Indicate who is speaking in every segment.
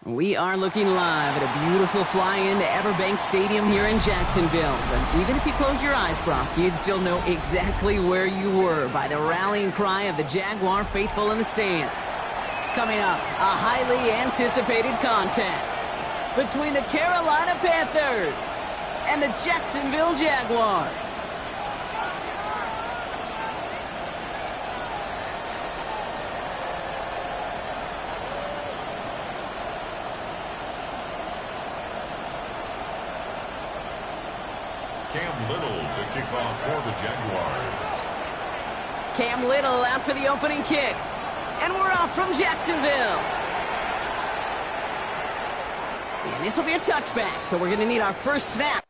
Speaker 1: We are looking live at a beautiful fly-in to Everbank Stadium here in Jacksonville. But even if you close your eyes, Brock, you'd still know exactly where you were by the rallying cry of the Jaguar faithful in the stands. Coming up, a highly anticipated contest between the Carolina Panthers and the Jacksonville Jaguars.
Speaker 2: Cam Little to kick off for the Jaguars.
Speaker 1: Cam Little out for the opening kick. And we're off from Jacksonville. And this will be a touchback, so we're going to need our first snap.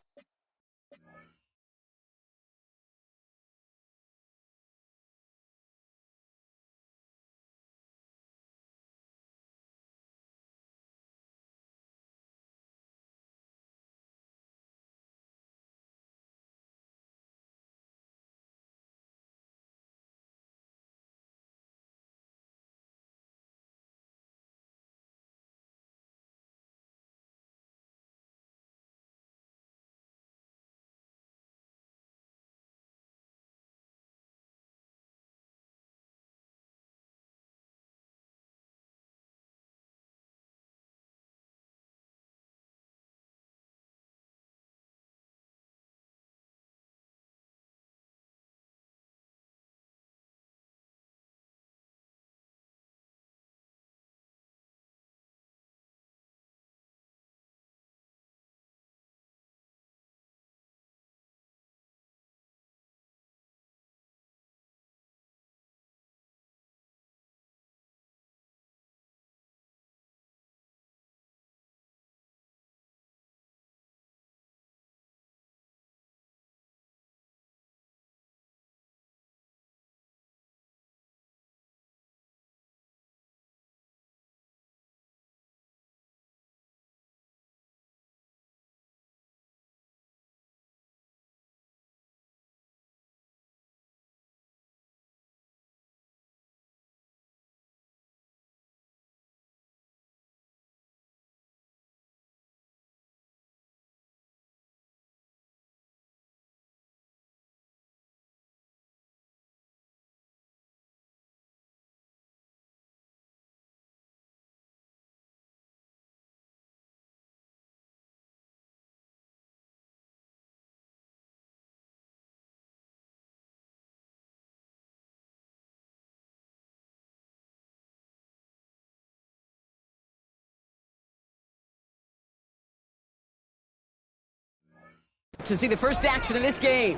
Speaker 1: To see the first action of this game.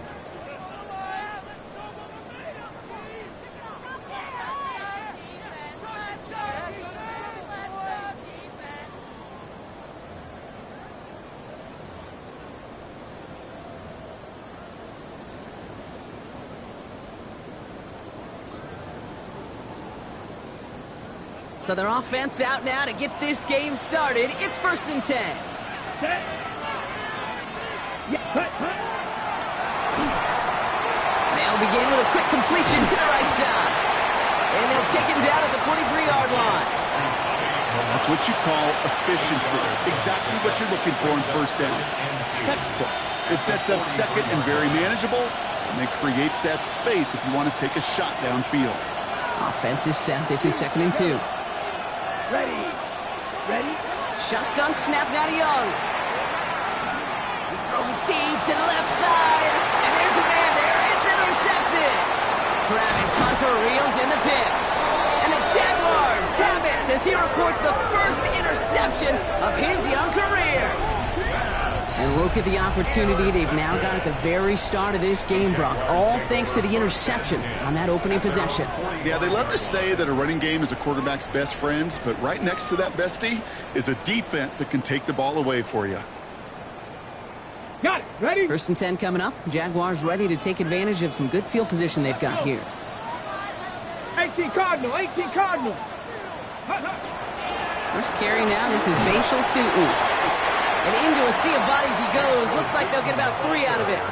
Speaker 1: So their offense out now to get this game started. It's 1st and 10. They'll begin with a quick completion to the right side. And they'll take him down at the 43-yard line.
Speaker 3: That's what you call efficiency. Exactly what you're looking for in first down. Textbook. It sets up second and very manageable, and it creates that space if you want to take a shot downfield.
Speaker 1: Offense is set. This is 2nd and 2.
Speaker 4: Ready.
Speaker 1: Shotgun snap now to Young. He throws it deep to the left side. And there's a man there. It's intercepted. Travis Hunter reels in the pick. And the Jaguars have it as he records the first interception of his young career. And look at the opportunity they've now got at the very start of this game, Brock. All thanks to the interception on that opening possession.
Speaker 3: Yeah, they love to say that a running game is a quarterback's best friend, but right next to that bestie is a defense that can take the ball away for you.
Speaker 4: Got it. Ready?
Speaker 1: 1st and 10 coming up. Jaguars ready to take advantage of some good field position they've got here.
Speaker 4: 18 Cardinal.
Speaker 1: First carry now. This is Bashal to And into a sea of bodies he goes. Looks like they'll get about 3 out of it.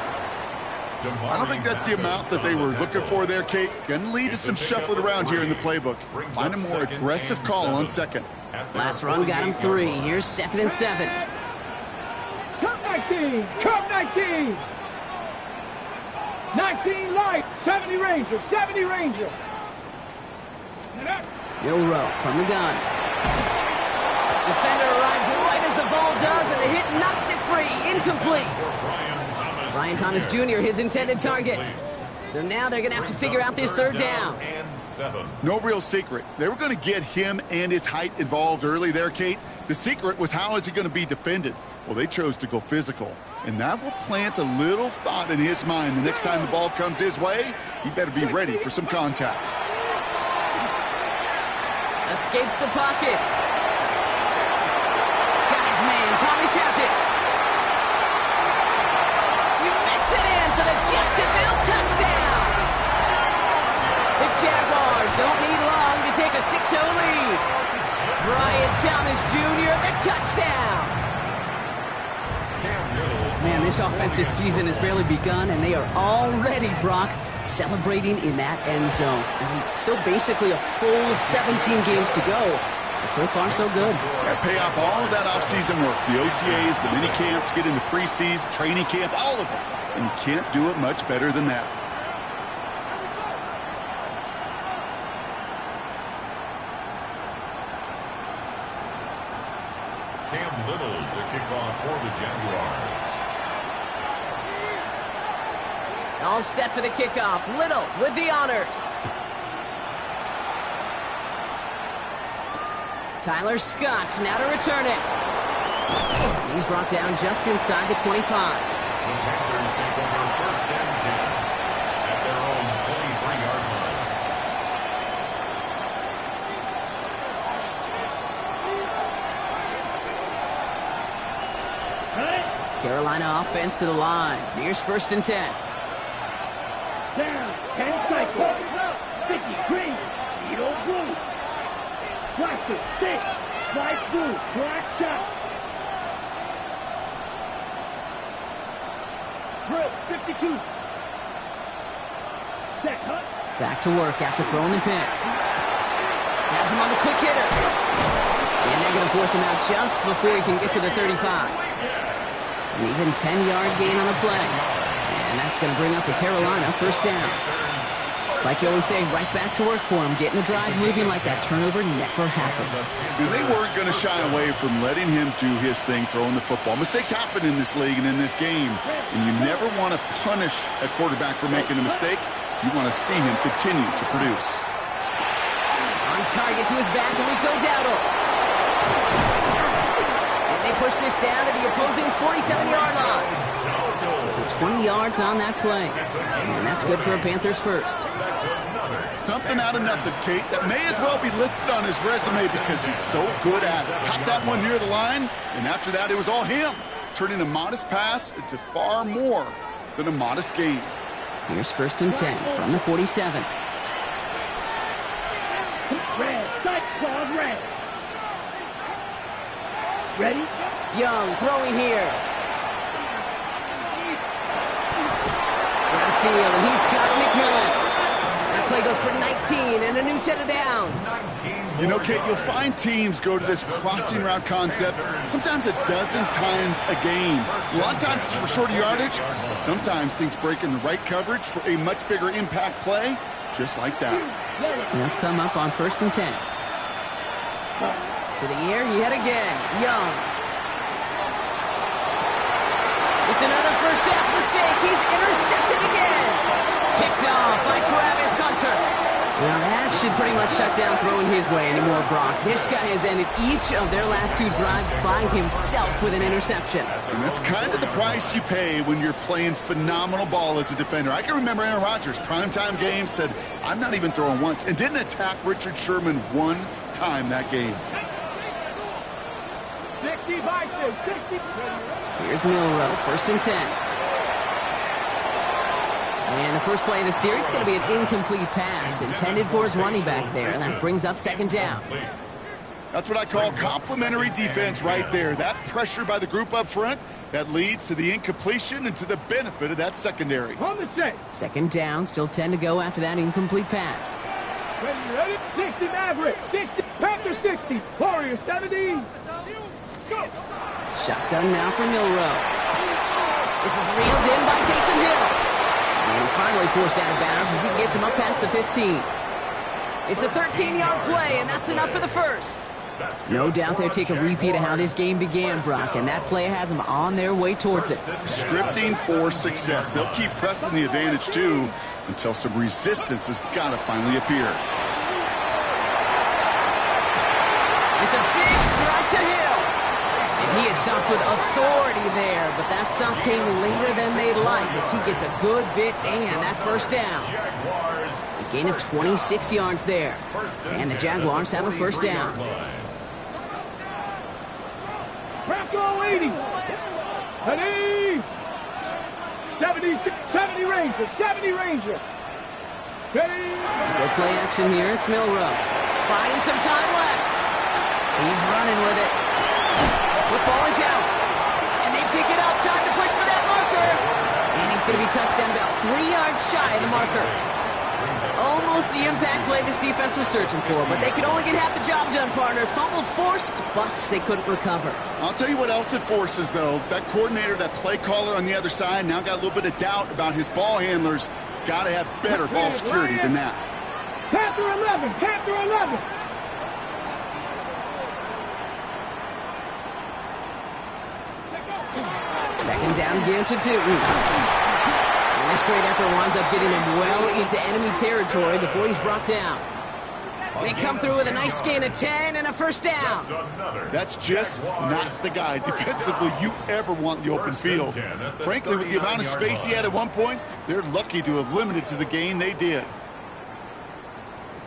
Speaker 3: I don't think that's the amount that they were looking for there, Kate. Going to lead to some shuffling around here in the playbook. Find a more aggressive call on second.
Speaker 1: Last run got him 3. Here's 2nd and 7.
Speaker 4: Come 19. Come 19. 19 light. 70 Ranger. 70 Ranger.
Speaker 1: Milroe from the gun. Defender arrives right as the ball does, and the hit knocks it free. Incomplete. Brian Thomas Jr., his intended target. So now they're going to have to figure out this 3rd down.
Speaker 3: No real secret. They were going to get him and his height involved early there, Kate. The secret was, how is he going to be defended? Well, they chose to go physical. And that will plant a little thought in his mind. The next time the ball comes his way, he better be ready for some contact.
Speaker 1: Escapes the pocket. Got his man. Thomas has it. He makes it in for the Jacksonville touchdown. The Jaguars don't need long to take a 6-0 lead. Brian Thomas Jr., the touchdown. Man, this offensive season has barely begun, and they are already, Brock, celebrating in that end zone. I mean, still basically a full 17 games to go, but so far so good.
Speaker 3: Pay off all of that offseason work. The OTAs, the mini camps, get into preseason, training camp, all of them. And you can't do it much better than that.
Speaker 2: Cam Little to kick off for the Jaguars.
Speaker 1: All set for the kickoff. Little with the honors. Tyler Scott now to return it. He's brought down just inside the 25.
Speaker 2: The Panthers take over 1st and 10 at their own 23-yard line.
Speaker 1: Carolina offense to the line. Here's 1st and 10.
Speaker 4: Down. 10 cycles. 50 green. Beetle blue. Blaster. 6. White blue. Black shot. Drill. 52. Set. Hunt.
Speaker 1: Back to work after throwing the pick. Has him on the quick hitter. And they're going to force him out just before he can get to the 35. An even 10-yard gain on the play. And that's going to bring up the Carolina 1st down. It's like you always say, right back to work for him. Getting the drive moving like that turnover never happened.
Speaker 3: And they weren't going to shy away from letting him do his thing, throwing the football. Mistakes happen in this league and in this game. And you never want to punish a quarterback for making a mistake. You want to see him continue to produce.
Speaker 1: On target to his back, Rico Dowdle. And they push this down to the opposing 47-yard line. So 20 yards on that play. And that's good for a Panthers 1st.
Speaker 3: Something out of nothing, Kate, that may as well be listed on his resume because he's so good at it. Caught that one near the line, and after that, it was all him, turning a modest pass into far more than a modest gain.
Speaker 1: Here's 1st and 10 from the 47.
Speaker 4: Red. Sight claws red. Ready?
Speaker 1: Young throwing here. Downfield, and he's got McMillan. That play goes for 19 and a new set of downs.
Speaker 3: You know, Kate, you'll find teams go to this crossing route concept sometimes a dozen times a game. A lot of times it's for shorter yardage, but sometimes things break in the right coverage for a much bigger impact play, just like that.
Speaker 1: They'll come up on 1st and 10. To the air yet again. Young. It's another first half mistake. He's intercepted again. Picked off by Travis Hunter. Well, that should pretty much shut down throwing his way anymore, Brock. This guy has ended each of their last 2 drives by himself with an interception.
Speaker 3: And that's kind of the price you pay when you're playing phenomenal ball as a defender. I can remember Aaron Rodgers, primetime game, said, I'm not even throwing once, and didn't attack Richard Sherman one time that game.
Speaker 4: 60 by 60.
Speaker 1: Here's Milroe, 1st and 10. And the first play of the series is going to be an incomplete pass intended for his running back there, and that brings up 2nd down.
Speaker 3: That's what I call complementary defense right there. That pressure by the group up front, that leads to the incompletion and to the benefit of that secondary.
Speaker 4: On the set.
Speaker 1: Second down, still 10 to go after that incomplete pass.
Speaker 4: Ready? 60 Maverick. 60. Panther 60. Warrior 70. Go.
Speaker 1: Shotgun now for Milrow. This is reeled in by Taysom Hill. And he's finally forced out of bounds as he gets him up past the 15. It's a 13-yard play, and that's enough for the first. No doubt they'll take a repeat of how this game began, Brock, and that play has them on their way towards it.
Speaker 3: Scripting for success. They'll keep pressing the advantage, too, until some resistance has got to finally appear.
Speaker 1: It's a big strike to Hill. And he is stopped with authority there, but that stop came later than they'd like as he gets a good bit and that first down. A gain of 26 yards there. And the Jaguars have a first down.
Speaker 4: Bronco 80. Ready? 70 Ranger. 70 Ranger. Ready?
Speaker 1: Good play action here. It's Milrow. Buying some time left. He's running with it. Football is out. And they pick it up. Time to push for that marker. And he's going to be touched down about 3 yards shy of the marker. Almost the impact play this defense was searching for, but they could only get half the job done, partner. Fumble forced, but they couldn't recover.
Speaker 3: I'll tell you what else it forces, though. That coordinator, that play caller on the other side, now got a little bit of doubt about his ball handlers. Got to have better ball security than that.
Speaker 4: Panther 11. Panther 11.
Speaker 1: Second down again to Tootin. This great effort winds up getting him well into enemy territory before he's brought down. They come through with a nice gain of 10 and a first down.
Speaker 3: That's just not the guy defensively you ever want in the open field. Frankly, with the amount of space he had at one point, they're lucky to have limited to the gain they did.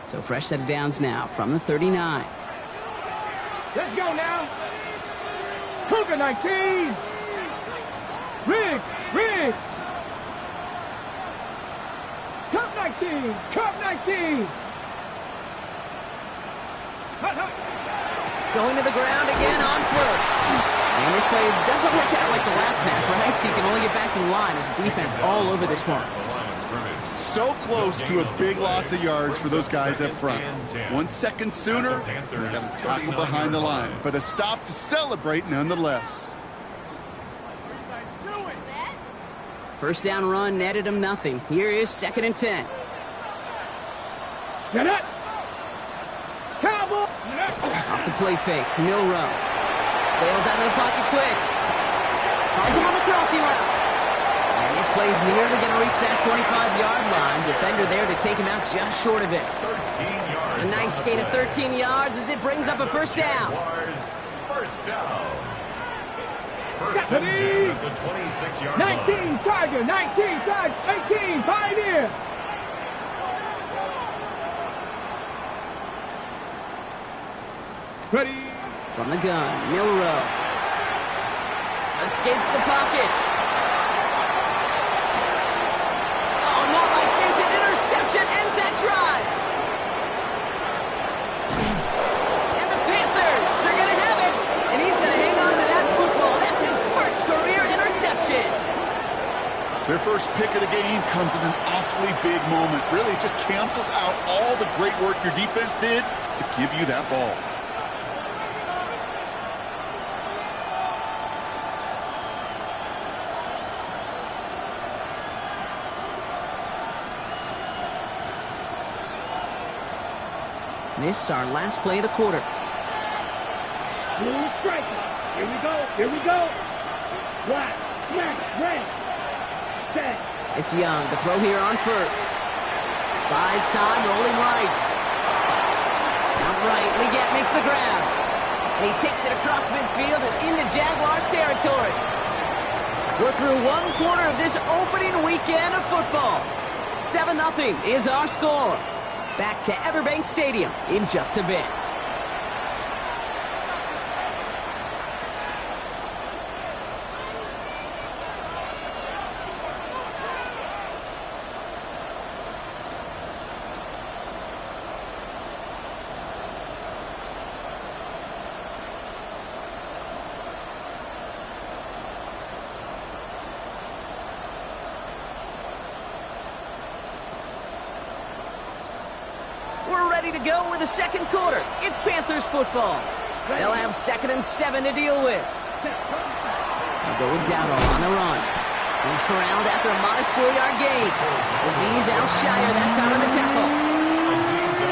Speaker 1: So fresh set of downs now from the 39.
Speaker 4: Let's go now. Cougar 19. Riggs. Cup 19. Cup 19.
Speaker 1: Going to the ground again on first. And this play doesn't work out like the last snap, right? So you can only get back to the line as the defense all over this one.
Speaker 3: So close to a big loss of yards for those guys up front. 1 second sooner, they got to tackle behind the line. But a stop to celebrate nonetheless.
Speaker 1: First down run netted him nothing. Here is 2nd and 10.
Speaker 4: Get it. Cowboy.
Speaker 1: Off the play fake, Milrow. Bails out of the pocket quick. Finds him on the crossing route. And this play is nearly going to reach that 25-yard line. Defender there to take him out just short of it. A nice gain of 13 yards as it brings up a first down.
Speaker 2: First down. First and 10 at the 26-yard line.
Speaker 4: 19 Tiger. 19 Tiger. 18 Pioneer. Ready.
Speaker 1: From the gun, Milrow. Escapes the pocket. Oh, not like this. An interception ends that drive. And the Panthers are going to have it. And he's going to hang on to that football. That's his first career interception.
Speaker 3: Their first pick of the game comes at an awfully big moment. Really just cancels out all the great work your defense did to give you that ball.
Speaker 1: This is our last play of the quarter.
Speaker 4: Blue striker. Here we go. Here we go. Black. Smack. Red. Set.
Speaker 1: It's Young. The throw here on first. Buys time, rolling right. Outright, Leggett makes the grab. And he takes it across midfield and into Jaguars territory. We're through one quarter of this opening weekend of football. 7-0 is our score. Back to Everbank Stadium in just a bit. we're ready to go with the second quarter. It's Panthers football. They'll have 2nd and 7 to deal with. They'll go with Dowdle on the run. He's corralled after a modest 4-yard gain. Azeez Al-Shaair that time on the tackle.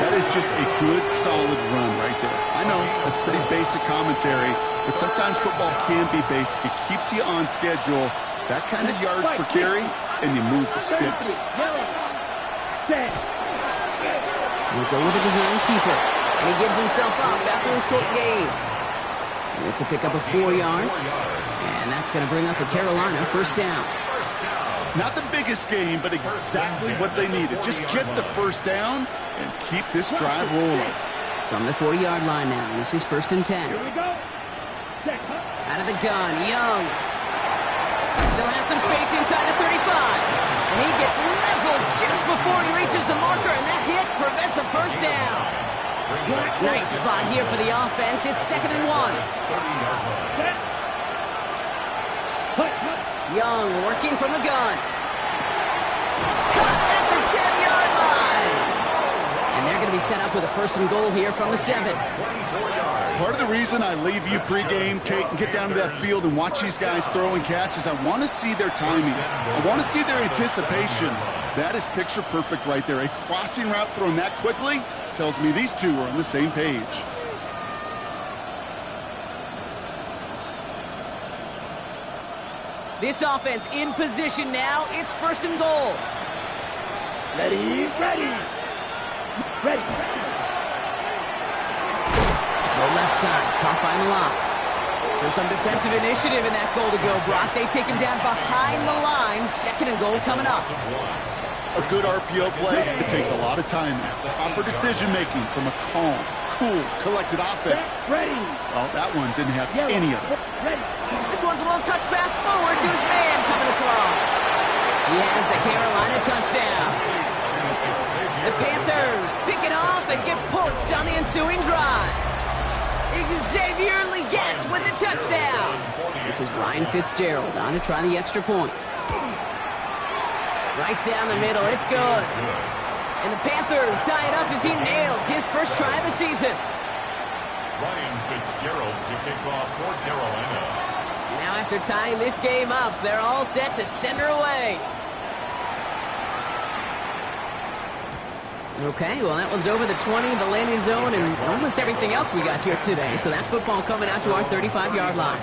Speaker 3: That is just a good, solid run right there. I know, that's pretty basic commentary, but sometimes football can be basic. It keeps you on schedule, that kind of yards per carry, and you move the sticks.
Speaker 1: We'll go with the design keeper, and he gives himself up after a short gain. It's a pickup of 4 yards, and that's going to bring up a Carolina first down.
Speaker 3: Not the biggest gain, but exactly what they needed. Just get the first down and keep this drive rolling.
Speaker 1: From the 40-yard line now, this is 1st and 10.
Speaker 4: Here we go.
Speaker 1: Out of the gun, Young. Still has some space inside the 35. And he gets leveled just before he reaches the marker, and that hit prevents a first down. Nice spot here for the offense. It's 2nd and 1. Young working from the gun. Cut at the 10-yard line. And they're going to be set up with a 1st and goal here from the 7.
Speaker 3: Part of the reason I leave you pregame, Kate, and get down to that field and watch these guys throw and catch is I want to see their timing. I want to see their anticipation. That is picture perfect right there. A crossing route thrown that quickly tells me these two are on the same page.
Speaker 1: This offense in position now. It's 1st and goal.
Speaker 4: Ready.
Speaker 1: The left side, caught by Malott. So some defensive initiative in that goal to go, Brock. They take him down behind the line. 2nd and goal coming up.
Speaker 3: A good RPO play, it takes a lot of timing. Proper decision-making from a calm, cool, collected offense. Well, that one didn't have any of it.
Speaker 1: This one's a little touch pass forward to his man coming across. He has the Carolina touchdown. The Panthers pick it off and get points on the ensuing drive. Xavier Legette with the touchdown. This is Ryan Fitzgerald on to try the extra point. Right down the middle, it's good. And the Panthers tie it up as he nails his first try of the season.
Speaker 2: Ryan Fitzgerald to kick off for Carolina.
Speaker 1: Now after tying this game up, they're all set to send her away. Okay, well, that one's over the 20, the landing zone, and almost everything else we got here today. So that football coming out to our 35-yard line.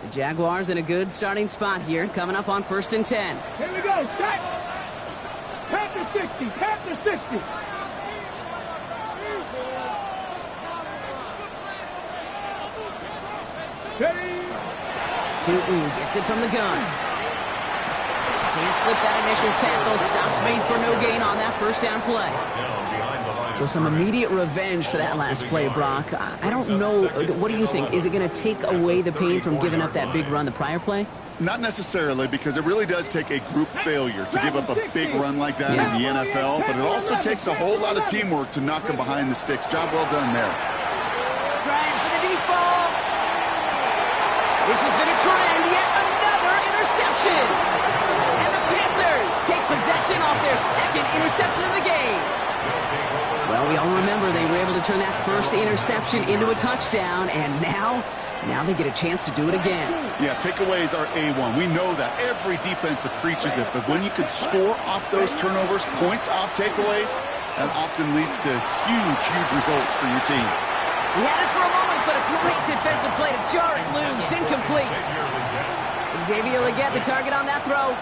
Speaker 1: The Jaguars in a good starting spot here, coming up on 1st and 10.
Speaker 4: Here we go. Set. Panther 60. Panther 60. Ready.
Speaker 1: Tootin gets it from the gun. Can't slip that initial tackle. Stops made for no gain on that first down play. So some immediate revenge for that last play, Brock. I don't know. What do you think? Is it going to take away the pain from giving up that big run the prior play?
Speaker 3: Not necessarily, because it really does take a group failure to give up a big run like that in the NFL, but it also takes a whole lot of teamwork to knock them behind the sticks. Job well done there.
Speaker 1: Trying for the deep ball. This has been a trend, yet another interception. And the Panthers take possession off their 2nd interception of the game. Well, we all remember they were able to turn that first interception into a touchdown, and now they get a chance to do it again.
Speaker 3: Yeah, takeaways are A1. We know that. Every defensive preaches it, but when you can score off those turnovers, points off takeaways, that often leads to huge results for your team.
Speaker 1: He had it for a moment, but a great defensive play to jar it loose. Incomplete. Xavier Legette, the target on that throw.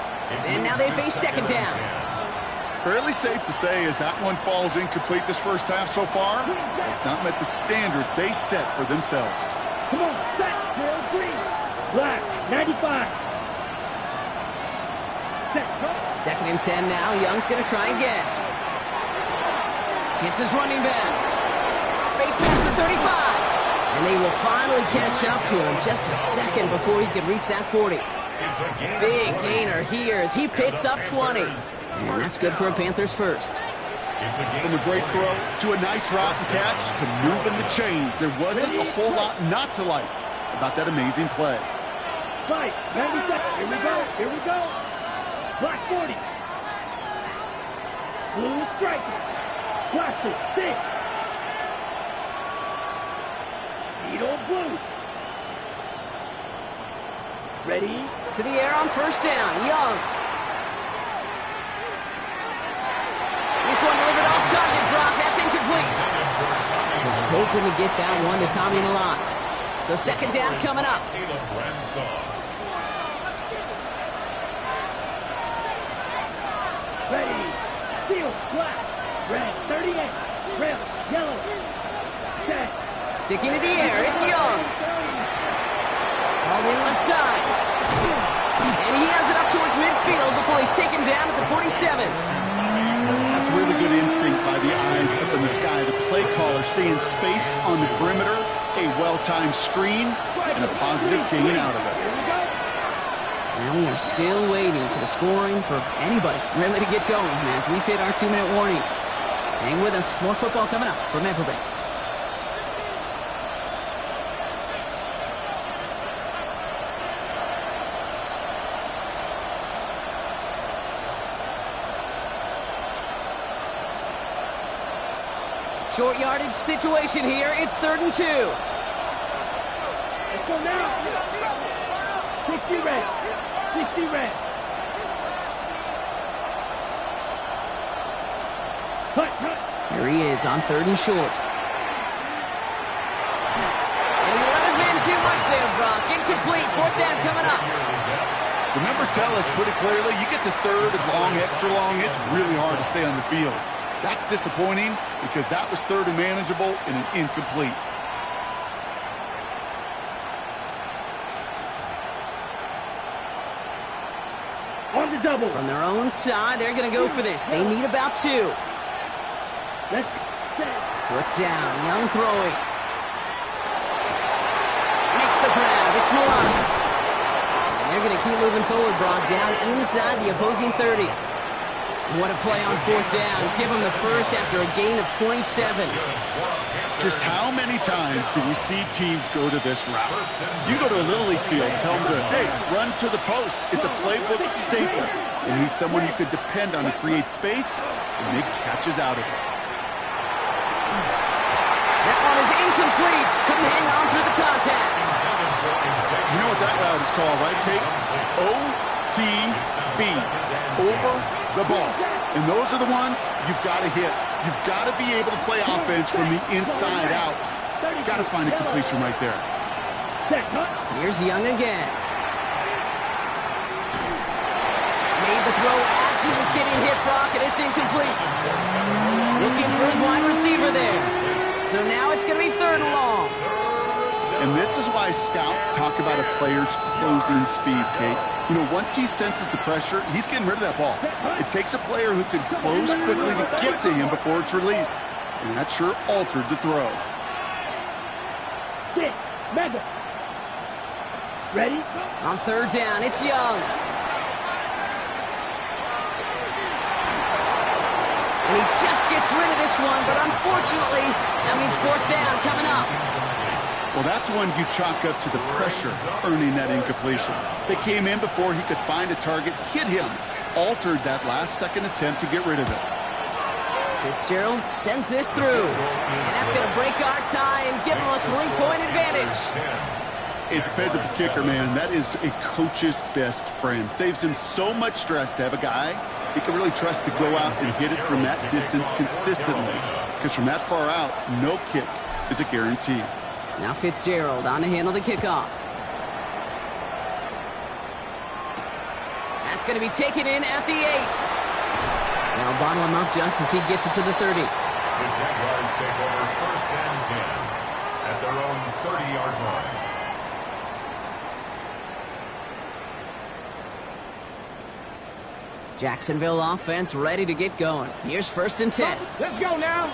Speaker 1: And now they face 2nd down.
Speaker 3: Fairly safe to say as that one falls incomplete this first half so far, it's not met the standard they set for themselves.
Speaker 4: Come on, set, drill, green. Black, 95. Set, go.
Speaker 1: 2nd and 10 now. Young's going to try again. Hits his running back. Space past the 35. And they will finally catch up to him just a second before he could reach that 40. Big gainer here as he picks up 20. And that's good for a Panthers first.
Speaker 3: From a great throw to a nice route to catch to moving the chains, there wasn't a whole lot not to like about that amazing play.
Speaker 4: 5, 90 seconds. Here we go. Here we go. Black 40. Blue striker. Blaster 6. Beetle blue. Ready?
Speaker 1: To the air on first down. Young. This one delivered off target, Brock. That's incomplete. Was hoping to get that one to Tommy Millant. So second down coming up.
Speaker 2: Caleb Ransaw.
Speaker 4: Ready. Steel, black, red, 38, red, yellow, set.
Speaker 1: Sticking to the air. It's Young. All in left side. And he has it up towards midfield before he's taken down at the 47.
Speaker 3: That's really good instinct by the eyes up in the sky. The play caller seeing space on the perimeter, a well-timed screen, and a positive gain out of it.
Speaker 1: And we are still waiting for the scoring for anybody really to get going as we've hit our 2-minute warning. Hang with us. More football coming up from Everbank. Short yardage situation here. It's 3rd and 2.
Speaker 4: Let's go now. 60 red. 60 red. Cut.
Speaker 1: Here he is on 3rd and short. And he let his man too much there, Brock. Incomplete. 4th down coming up.
Speaker 3: The numbers tell us pretty clearly, you get to 3rd and long, extra long, it's really hard to stay on the field. That's disappointing because that was 3rd and manageable and an incomplete.
Speaker 4: On the double.
Speaker 1: From their own side, they're going to go for this. They need about 2.
Speaker 4: Let's set.
Speaker 1: 4th down. Young throwing. Makes the grab. It's Millant. And they're going to keep moving forward, Brock, down inside the opposing 30. What a play on 4th down. Give them the first after a gain of 27.
Speaker 3: Just how many times do we see teams go to this route? You go to a Little League field, tell them to, hey, run to the post. It's a playbook staple. And he's someone you could depend on to create space and make catches out of it.
Speaker 1: That one is incomplete. Couldn't hang on through the contact.
Speaker 3: You know what that route is called, right, Kate? OTB. Over the ball. And those are the ones you've got to hit. You've got to be able to play offense from the inside out. You've got to find a completion right there.
Speaker 1: Here's Young again. Made the throw as he was getting hit, Brock, and it's incomplete. Looking for his wide receiver there. So now it's going to be 3rd and long.
Speaker 3: And this is why scouts talk about a player's closing speed, Kate. You know, once he senses the pressure, he's getting rid of that ball. It takes a player who can close quickly to get to him before it's released. And that sure altered the throw.
Speaker 4: Mega. Ready?
Speaker 1: On 3rd down, it's Young. And he just gets rid of this one, but unfortunately, that means 4th down coming up.
Speaker 3: Well, that's one you chalk up to the pressure earning that incompletion. They came in before he could find a target, hit him, altered that last-second attempt to get rid of it.
Speaker 1: Fitzgerald sends this through, and that's going to break our tie and give him a 3-point advantage.
Speaker 3: A dependable kicker, man, that is a coach's best friend. Saves him so much stress to have a guy he can really trust to go out and hit it from that distance consistently. Because from that far out, no kick is a guarantee.
Speaker 1: Now Fitzgerald on to handle the kickoff. That's going to be taken in at the 8. Now bottle him up just as he gets it to the 30.
Speaker 2: The Jaguars take over 1st and 10 at their own 30-yard line.
Speaker 1: Jacksonville offense ready to get going. Here's 1st and 10.
Speaker 4: Let's go now.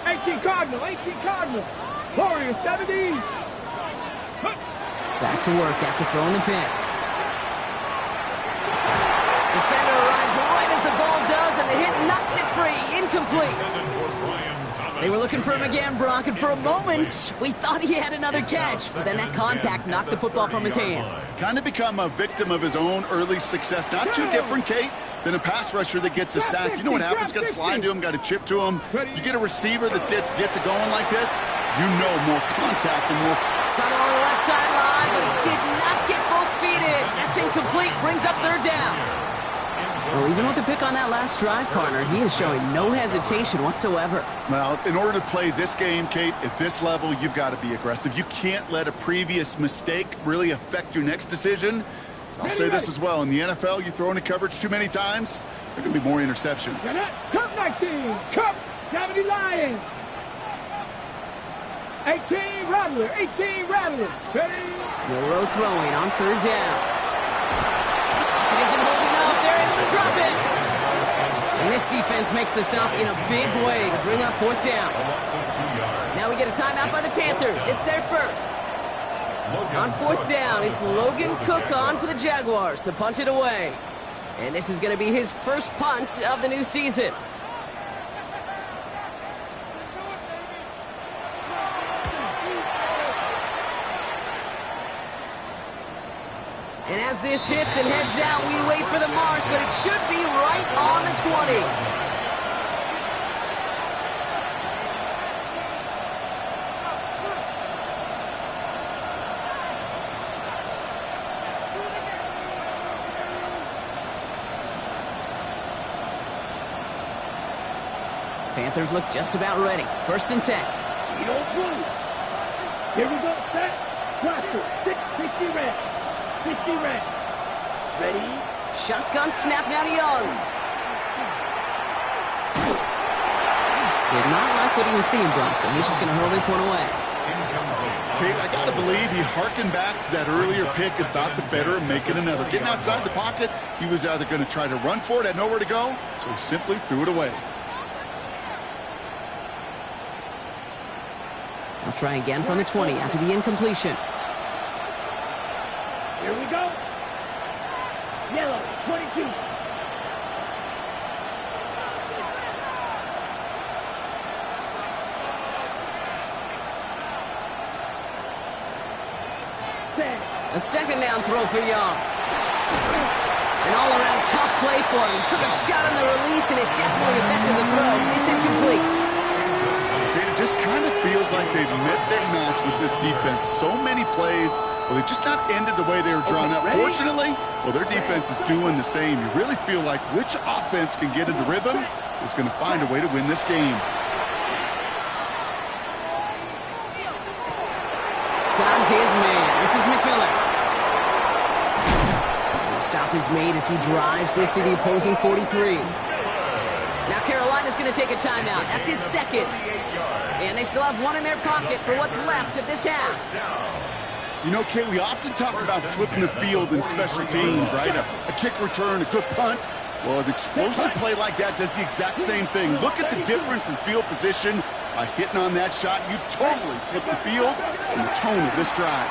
Speaker 4: 18 Cardinal. Warrior 70.
Speaker 1: Back to work after throwing the pick. Defender arrives right as the ball does, and the hit knocks it free. Incomplete. They were looking for him again, Brock, and for a moment, we thought he had another catch, but then that contact knocked the football from his hands.
Speaker 3: Kind of become a victim of his own early success. Not too different, Kate, than a pass rusher that gets a sack. You know what happens? Got to slide to him, got to chip to him. You get a receiver that gets it going like this, you know more contact and more...
Speaker 1: Got on the left sideline, but he did not get both feet in. That's incomplete, brings up third down. Well, even with the pick on that last drive, partner, he is showing no hesitation whatsoever.
Speaker 3: Well, in order to play this game, Kate, at this level, you've got to be aggressive. You can't let a previous mistake really affect your next decision. I'll say this as well. In the NFL, you throw into coverage too many times, there can be more interceptions.
Speaker 4: Cup 19, Cup 70 Lions. 18 Rattler, 18 Rattler. Ready?
Speaker 1: Milroe throwing on third down. He isn't holding up. They're into the drop-in. And this defense makes the stop in a big way to bring up fourth down. Now we get a timeout by the Panthers. It's their first. On fourth down, it's Logan Cook on for the Jaguars to punt it away. And this is going to be his first punt of the new season. And as this hits and heads out, we wait for the mark, but it should be right on the 20. Panthers look just about ready. First and 10.
Speaker 4: You don't move. Here we go. Set. Pressure. 60 reps. 60 reps. Ready?
Speaker 1: Shotgun snap now to Young. Did not like what he was seeing, Bronson. He's just going to hurl this one away.
Speaker 3: Kate, I got to believe he harkened back to that earlier pick and thought the better of making another. Getting outside the pocket, he was either going to try to run for it, had nowhere to go, so he simply threw it away.
Speaker 1: I'll try again from the 20 after the incompletion.
Speaker 4: Here we go. Yellow, 22.
Speaker 1: A second down throw for Young. An all-around tough play for him. He took a shot on the release, and it definitely affected the throw. It's incomplete.
Speaker 3: It just kind of feels like they've met their match with this defense. So many plays, well, they just not ended the way they were drawn up. Fortunately, well, their defense is doing the same. You really feel like which offense can get into rhythm is going to find a way to win this game.
Speaker 1: Got his man. This is McMillan. And the stop is made as he drives this to the opposing 43. Now Carolina's going to take a timeout. That's its second. And they still have one in their pocket for what's left of this half.
Speaker 3: You know, Kate, we often talk about flipping the field in special teams, right? A kick return, a good punt. Well, an explosive play like that does the exact same thing. Look at the difference in field position. By hitting on that shot, you've totally flipped the field and the tone of this drive.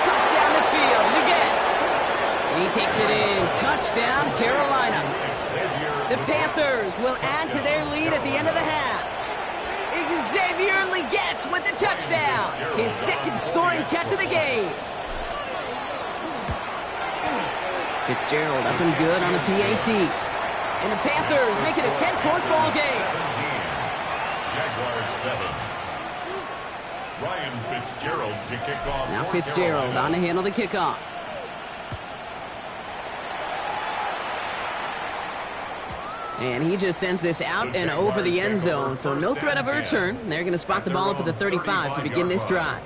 Speaker 1: Cut down the field, Leggett. And he takes it in. Touchdown, Carolina. The Panthers will add to their lead at the end of the half. Xavier Leggett with the touchdown. His second scoring catch of the game. Fitzgerald up and good on the PAT. And the Panthers make it a 10-point ball game.
Speaker 2: Jaguars 7. Ryan Fitzgerald to kick off.
Speaker 1: Now Fitzgerald on to handle the kickoff. And he just sends this out and over the end zone, so no threat of a return. They're going to spot the ball up at the 35 to begin this drive.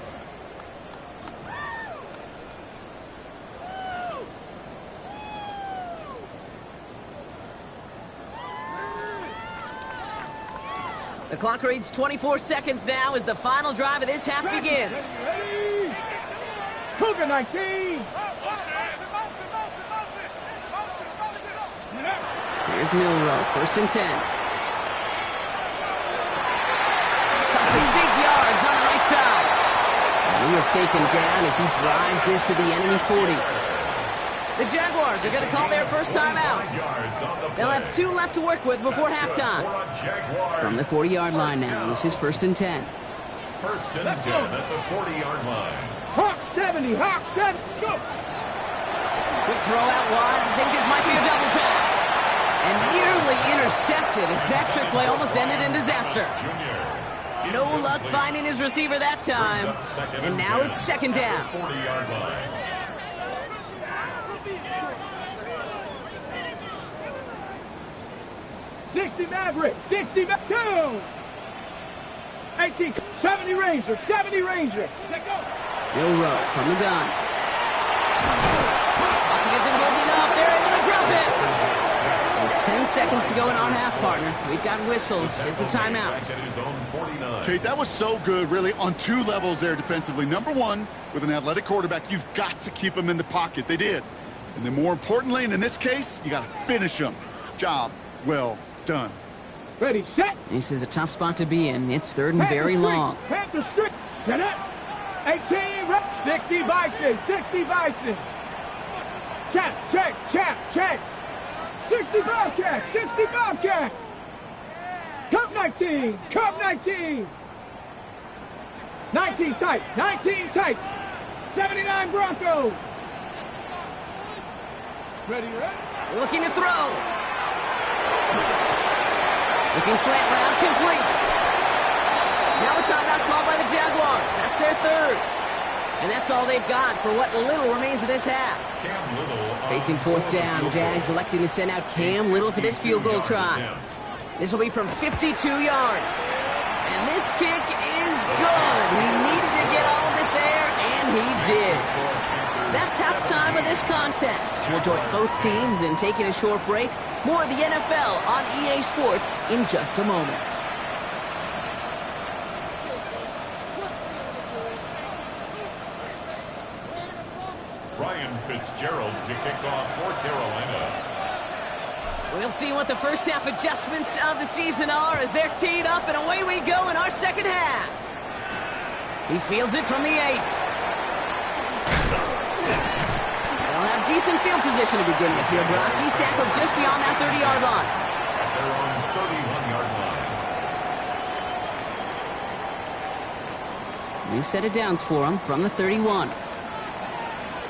Speaker 1: The clock reads 24 seconds now as the final drive of this half begins.
Speaker 4: Ready? Cougar 19.
Speaker 1: Here's Milroe, first and 10. Costing big yards on the right side. And he is taken down as he drives this to the enemy 40. The Jaguars are going to call their first time out. They'll have 2 left to work with before halftime. From the 40-yard line now, this is 1st and 10.
Speaker 2: 1st and 10 at the 40-yard line.
Speaker 4: Hawk 70, Hawk 70, go!
Speaker 1: Quick throw out wide. I think this might be a double pass. And nearly intercepted as that trick play almost ended in disaster. No luck finding his receiver that time. And now it's 2nd down.
Speaker 2: 40-yard line.
Speaker 4: Maverick, 60 Maverick, 18, 70 Ranger, 70 Ranger. Let go.
Speaker 1: Milroe from the gun. Pocket isn't holding up. They're able to drop it. With 10 seconds to go in our half, partner. We've got whistles. It's a timeout.
Speaker 3: Kate, that was so good, really, on 2 levels there defensively. Number 1, with an athletic quarterback, you've got to keep him in the pocket. They did. And then more importantly, and in this case, you got to finish him. Job well done.
Speaker 4: Ready, set.
Speaker 1: This is a tough spot to be in. It's 3rd and very long.
Speaker 4: Panther street. Set up. 18, 60 Bison, 60 Bison. Check, check, check, check. 60 Bobcat, 60 Bobcat. Cup 19, Cup 19. 19 tight, 19 tight. 79 Broncos. Ready, ready?
Speaker 1: Looking to throw. Looking slant round, complete. Now a timeout called by the Jaguars. That's their 3rd. And that's all they've got for what little remains of this half. Facing 4th down, the Jags electing to send out Cam Little for this field goal try. This will be from 52 yards. And this kick is good. He needed to get all of it there, and he did. That's halftime of this contest. We'll join both teams in taking a short break. More of the NFL on EA Sports in just a moment.
Speaker 2: Ryan Fitzgerald to kick off for Carolina.
Speaker 1: We'll see what the first half adjustments of the season are as they're teed up, and away we go in our 2nd half. He fields it from the 8. They'll have decent field position to begin with here, Brock. He's tackled just beyond that 30-yard line.
Speaker 2: They're on 31-yard line.
Speaker 1: New set of downs for him from the 31.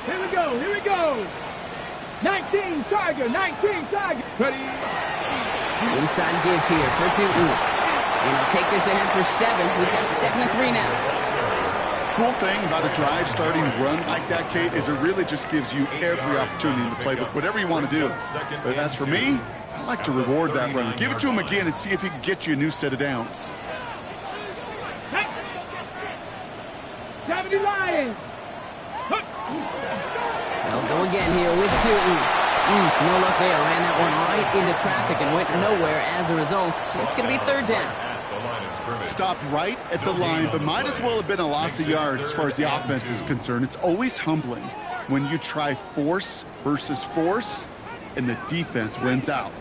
Speaker 4: Here we go, here we go. 19 Tiger, 19 Tiger. Ready?
Speaker 1: Inside give here for Tootin. And he'll take this ahead for 7. We've got 2nd and 3 now.
Speaker 3: Cool thing about a drive starting to run like that, Kate, is it really just gives you every opportunity to play with whatever you want to do. But as for me, I like to reward that runner. Give it to him again and see if he can get you a new set of downs.
Speaker 4: 70 Lions.
Speaker 1: They'll go again here with Tootin. No luck there. Ran that one right into traffic and went nowhere as a result. It's going to be 3rd down.
Speaker 3: Stopped right at the line, but might as well have been a loss of yards as far as the offense is concerned. It's always humbling when you try force versus force and the defense wins out.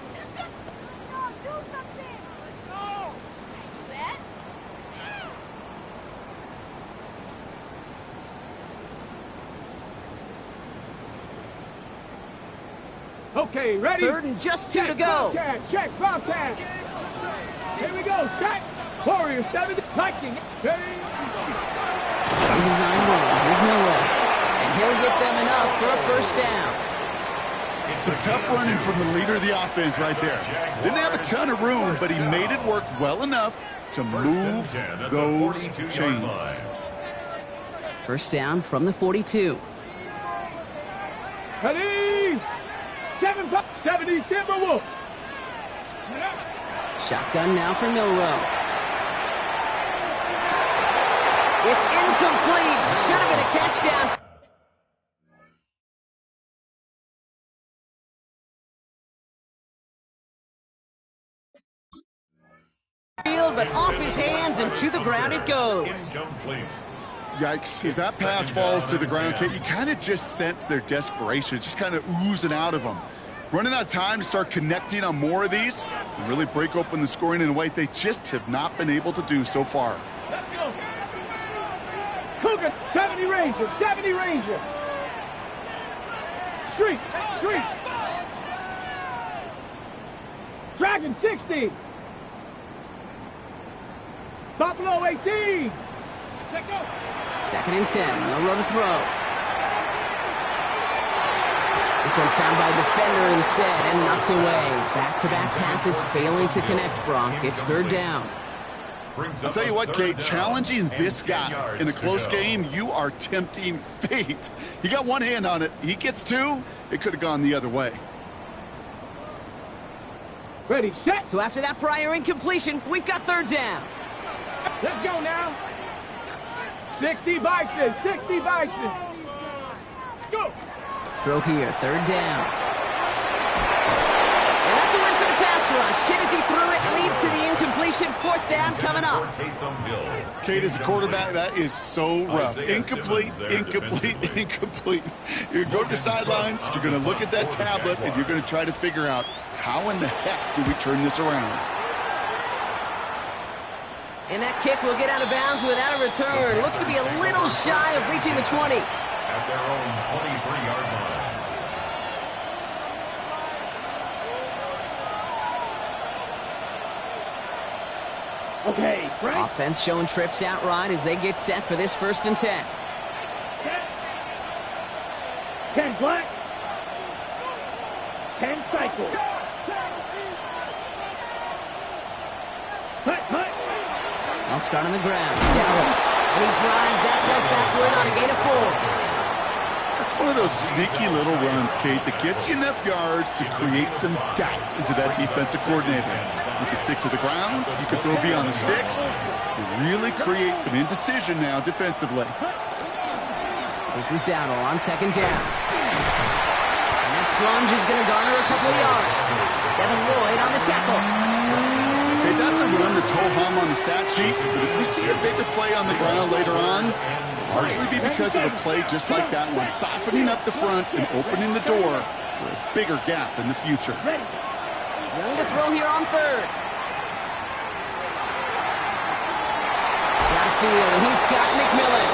Speaker 4: Okay, ready?
Speaker 1: 3rd and just 2 to go.
Speaker 4: Bobcat, check, Bobcat. Here we go, set. Warriors, 70, Viking. Ready?
Speaker 1: Design ball. Here's Milroe. And he'll get them enough for a 1st down.
Speaker 3: Some tough running from the leader of the offense right there. Didn't have a ton of room, but he made it work well enough to move those chains.
Speaker 1: 1st down from the 42.
Speaker 4: Ready? 70 Timberwolf.
Speaker 1: Shotgun now for Milroe. It's incomplete. Should have been a catchdown. Field, but off his hands and to the ground it goes.
Speaker 2: Incomplete.
Speaker 3: Yikes, as that pass falls to the ground, Kate, you kind of just sense their desperation. It's just kind of oozing out of them. Running out of time to start connecting on more of these and really break open the scoring in a way they just have not been able to do so far.
Speaker 4: Let's go. Cougar, 70 Ranger, 70 Ranger. Street. Dragon 60. Buffalo 18. Let go.
Speaker 1: 2nd and 10. No row to throw. This one found by a defender instead and knocked away. Back-to-back passes failing to connect, Brock. It's 3rd down.
Speaker 3: I'll tell you what, Kate, challenging this guy in a close game, you are tempting fate. He got one hand on it. He gets 2. It could have gone the other way.
Speaker 4: Ready, set.
Speaker 1: So after that prior incompletion, we've got 3rd down.
Speaker 4: Let's go now. 60 Bison. 60 Bison. Go.
Speaker 1: Throw here, 3rd down. And that's a win for the pass rush. Hit as he threw it, leads to the incompletion. 4th down coming up.
Speaker 3: Kate, as a quarterback, that is so rough. Incomplete. You're going to the sidelines, you're going to look at that tablet, and you're going to try to figure out how in the heck do we turn this around?
Speaker 1: And that kick will get out of bounds without a return. Looks to be a little shy of reaching the 20.
Speaker 2: At their own 23-yard line.
Speaker 4: Okay, Frank.
Speaker 1: Offense showing trips out right as they get set for this 1st and 10.
Speaker 4: 10 black. 10 cycle. Hut.
Speaker 1: I'll start on the ground. Gallup. And he drives that punt backward on a gain of 4.
Speaker 3: That's one of those sneaky little runs, Kate, that gets you enough yards to create some doubt into that defensive coordinator. You can stick to the ground. You can throw beyond the sticks. You really create some indecision now defensively.
Speaker 1: This is Dowdle on 2nd down. And that plunge is going to garner a couple of yards. Devin Lloyd on the tackle.
Speaker 3: Okay, that's a run that's ho-hum on the stat sheet, but if we see a bigger play on the ground later on, it'll largely be because of a play just like that one, softening up the front and opening the door for a bigger gap in the future.
Speaker 1: Young to throw here on 3rd. Downfield, and he's got McMillan.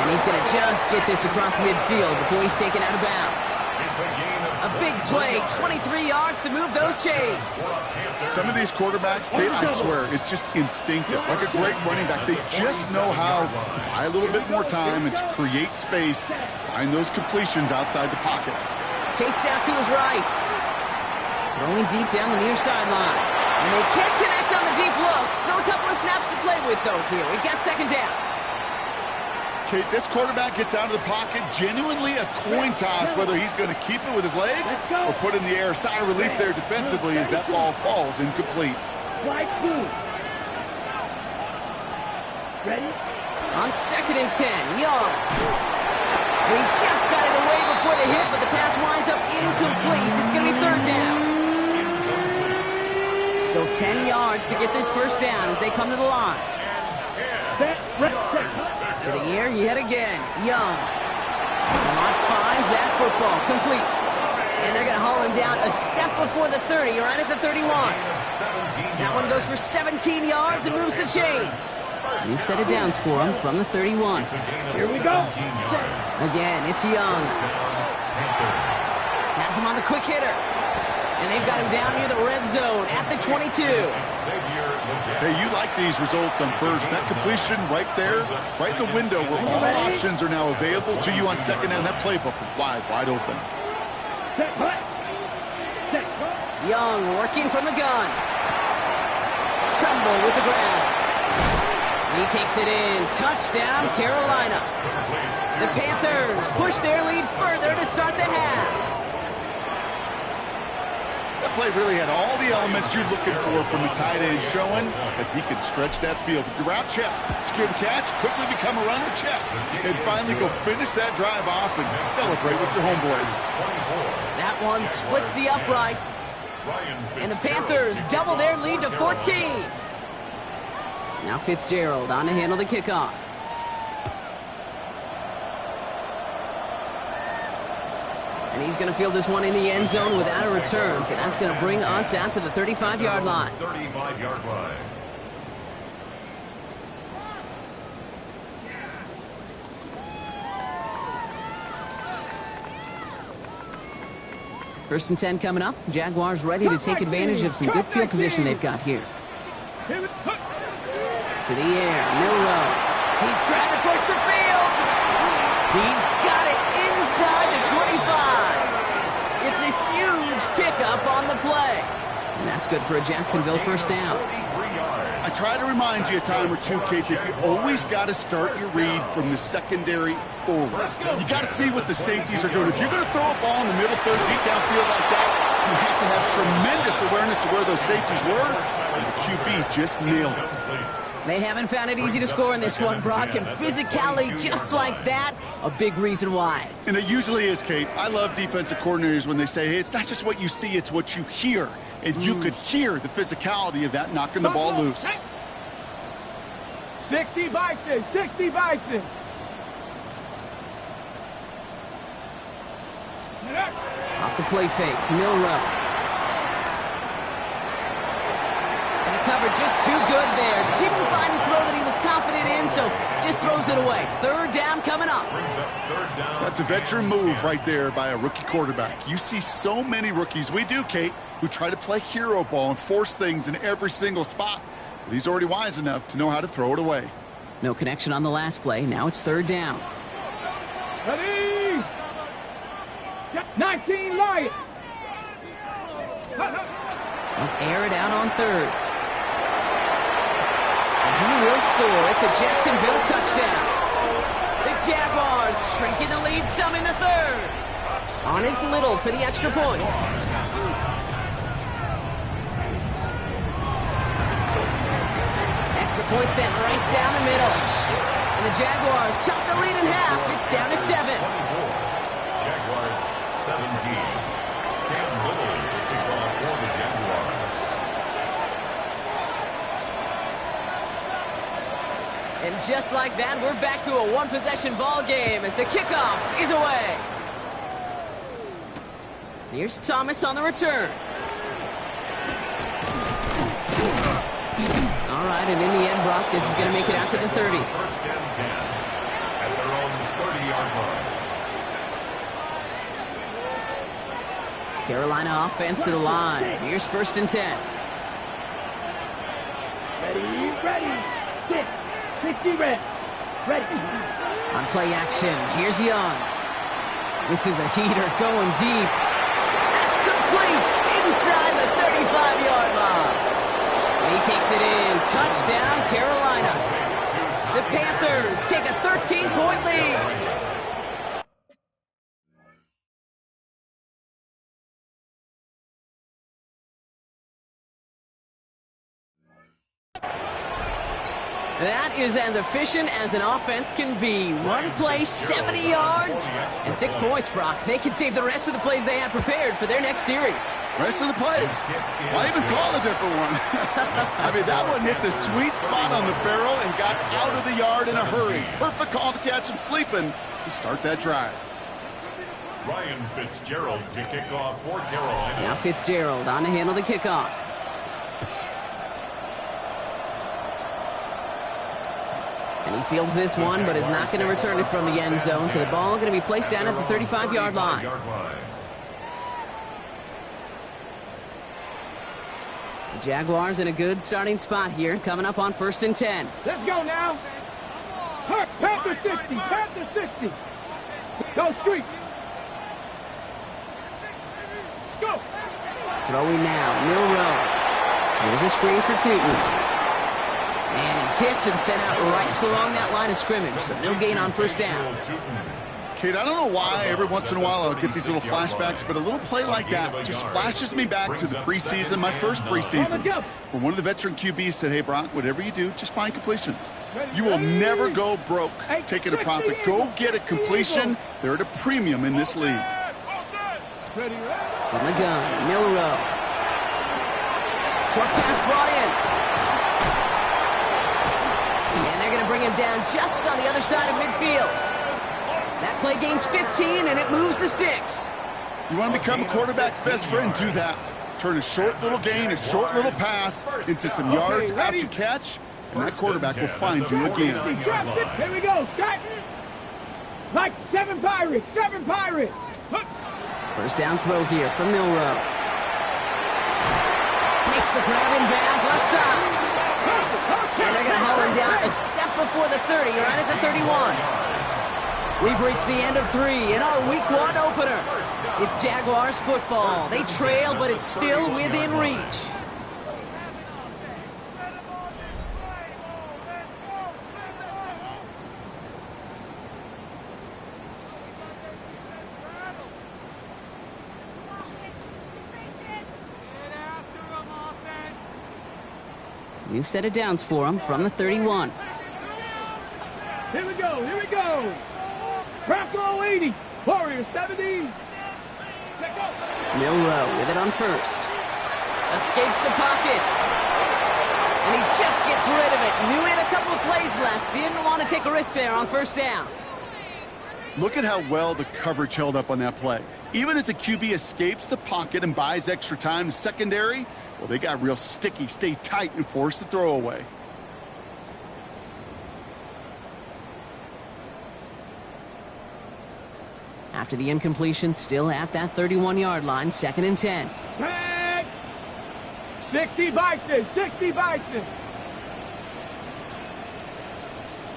Speaker 1: And he's going to just get this across midfield before he's taken out of bounds. A big play, 23 yards to move those chains.
Speaker 3: Some of these quarterbacks, Kate, I swear, it's just instinctive. Like a great running back, they just know how to buy a little bit more time and to create space to find those completions outside the pocket.
Speaker 1: Chased out to his right. Throwing deep down the near sideline. And they can't connect on the deep look. Still a couple of snaps to play with, though, here. We've got 2nd down.
Speaker 3: Kate, this quarterback gets out of the pocket, genuinely a coin toss whether he's going to keep it with his legs or put in the air. Sigh of relief there defensively as that ball falls incomplete.
Speaker 4: Flight 2. Ready?
Speaker 1: On 2nd and 10, Young. He just got it away before the hit, but the pass winds up incomplete. It's going to be 3rd down. Still 10 yards to get this 1st down as they come to the line. To the air yet again. Young. Lamont finds that football complete. And they're going to haul him down a step before the 30, right at the 31. That one goes for 17 yards and moves the chains. New set of downs for him from the 31.
Speaker 4: Here we go.
Speaker 1: Again, it's Young. Has him on the quick hitter. And they've got him down near the red zone at the 22.
Speaker 3: Hey, you like these results on 1st. That completion right there, right in the window where all options are now available to you on 2nd down. That playbook wide open.
Speaker 1: Young working from the gun. Tremble with the ground. He takes it in. Touchdown, Carolina. The Panthers push their lead further to start the half.
Speaker 3: That play really had all the elements you're looking for from a tight end, showing that he can stretch that field. With your route, check. Secure the catch, quickly become a runner, check. And finally go finish that drive off and celebrate with your homeboys.
Speaker 1: That one splits the uprights. And the Panthers double their lead to 14. Now Fitzgerald on to handle the kickoff. And he's going to field this one in the end zone without a return. So that's going to bring us out to the 35-yard line.
Speaker 2: 35-yard line.
Speaker 1: First and 10 coming up. Jaguars ready to take advantage of some good field position they've got here. To the air, Milroe. He's trying to push the field. He's got it inside the 25. It's a huge pickup on the play. And that's good for a Jacksonville first down.
Speaker 3: I try to remind you a time or two, Kate, that you always got to start your read from the secondary forward. You got to see what the safeties are doing. If you're going to throw a ball in the middle third, deep downfield like that, you have to have tremendous awareness of where those safeties were, and the QB just nailed it.
Speaker 1: They haven't found it easy to score in this one, Brock, and physicality just like that, a big reason why.
Speaker 3: And it usually is, Kate. I love defensive coordinaters when they say, hey, it's not just what you see, it's what you hear. And you could hear the physicality of that knocking the ball loose.
Speaker 4: 60 Bison, 60 Bison.
Speaker 1: Off the play fake, Milroe. And the cover just too good there. Didn't find the throw that he was confident in, so just throws it away. Third down coming up.
Speaker 3: That's a veteran move right there by a rookie quarterback. You see so many rookies, we do, Kate, who try to play hero ball and force things in every single spot. But he's already wise enough to know how to throw it away.
Speaker 1: No connection on the last play. Now it's third down.
Speaker 4: Ready? 19 Lions.
Speaker 1: Air it out on third. And he will score. It's a Jacksonville touchdown. The Jaguars shrinking the lead some in the third. On his Little for the extra point. Extra point sent right down the middle. And the Jaguars chop the lead in half. It's down to 7.
Speaker 2: Jaguars 17. Cam Little to kick off for the Jaguars.
Speaker 1: And just like that, we're back to a one-possession ball game as the kickoff is away. Here's Thomas on the return. All right, and in the end, Brock, this is going to make it out to the 30.
Speaker 2: First and 10 at their own 30-yard line.
Speaker 1: Carolina offense to the line. Here's first and 10.
Speaker 4: Ready. 60 red. Ready.
Speaker 1: On play action, here's Young. This is a heater going deep. That's complete inside the 35-yard line. And he takes it in. Touchdown, Carolina. The Panthers take a 13-point lead. That is as efficient as an offense can be. One play, 70 yards, and 6 points, Brock. They can save the rest of the plays they have prepared for their next series.
Speaker 3: Rest of the plays? Why even call a different one? I mean, that one hit the sweet spot on the barrel and got out of the yard in a hurry. Perfect call to catch him sleeping to start that drive.
Speaker 2: Ryan Fitzgerald to kick off for Carolina.
Speaker 1: Now Fitzgerald on to handle the kickoff. And he fields this one, but is not going to return it from the end zone. So the ball going to be placed down at the 35-yard line. The Jaguars in a good starting spot here, coming up on first and 10.
Speaker 4: Let's go now. Panther 60. Panther 60. Go street. Let's go.
Speaker 1: Throwing now, Milroe. Here's a screen for Tootin. And he's hit and sent out right along that line of scrimmage. So no gain on first down.
Speaker 3: Kate, I don't know why every once in a while I'll get these little flashbacks, but a little play like that just flashes me back to the preseason, my first preseason, where one of the veteran QBs said, hey, Brock, whatever you do, just find completions. You will never go broke taking a profit. Go get a completion. They're at a premium in this league.
Speaker 1: From the gun, Milroe. Short pass brought in. And they're going to bring him down just on the other side of midfield. That play gains 15, and it moves the sticks.
Speaker 3: You want to become a quarterback's best friend? Do that. Turn a short little gain, a short little pass into some yards after catch, and that quarterback will find you again.
Speaker 4: Here we go. Start. Like 7 Pirates. 7 Pirates.
Speaker 1: First down throw here from Milroe. Makes the grab in bounds left side. And they're going to haul him down a step before the 30, right at the 31. We've reached the end of 3 in our Week 1 opener. It's Jaguars football. They trail, but it's still within reach. New set of downs for him from the 31.
Speaker 4: Here we go, here we go. Bronco 80, Warriors 70. Let go.
Speaker 1: Milroe with it on first. Escapes the pocket. And he just gets rid of it. Knew he had a couple of plays left. Didn't want to take a risk there on first down.
Speaker 3: Look at how well the coverage held up on that play. Even as the QB escapes the pocket and buys extra time in secondary, well, they got real sticky, stay tight, and force the throw away.
Speaker 1: After the incompletion, still at that 31-yard line, 2nd and 10.
Speaker 4: Tag! 60 Bison, 60 Bison.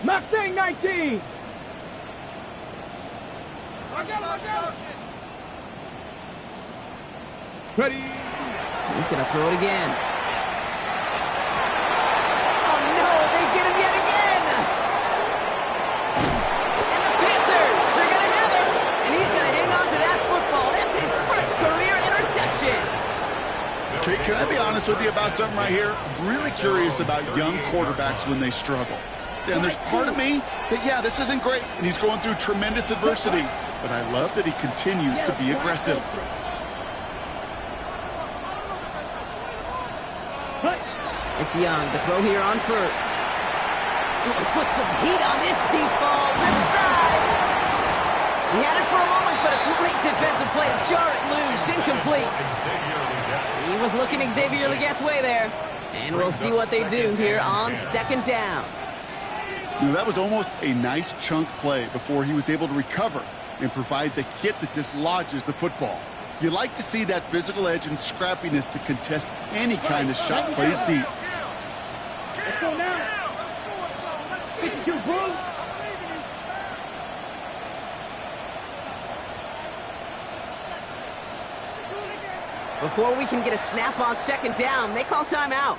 Speaker 4: Mustang 19. Watch out. Ready.
Speaker 1: He's going to throw it again. Oh, no, they get him yet again. And the Panthers are going to have it. And he's going to hang on to that football. That's his first career interception.
Speaker 3: Okay, can I be honest with you about something right here? I'm really curious about young quarterbacks when they struggle. And there's part of me that, yeah, this isn't great, and he's going through tremendous adversity. But I love that he continues to be aggressive.
Speaker 1: It's Young, the throw here on first. Oh, he puts some heat on this deep ball, left side. He had it for a moment, but a great defensive play to jar it loose, incomplete. He was looking Xavier Legette's way there. And we'll see what they do here on 2nd down.
Speaker 3: You know, that was almost a nice chunk play before he was able to recover and provide the hit that dislodges the football. You like to see that physical edge and scrappiness to contest any kind of shot plays deep.
Speaker 4: Let's go now. 52, bro.
Speaker 1: Before we can get a snap on 2nd down, they call timeout.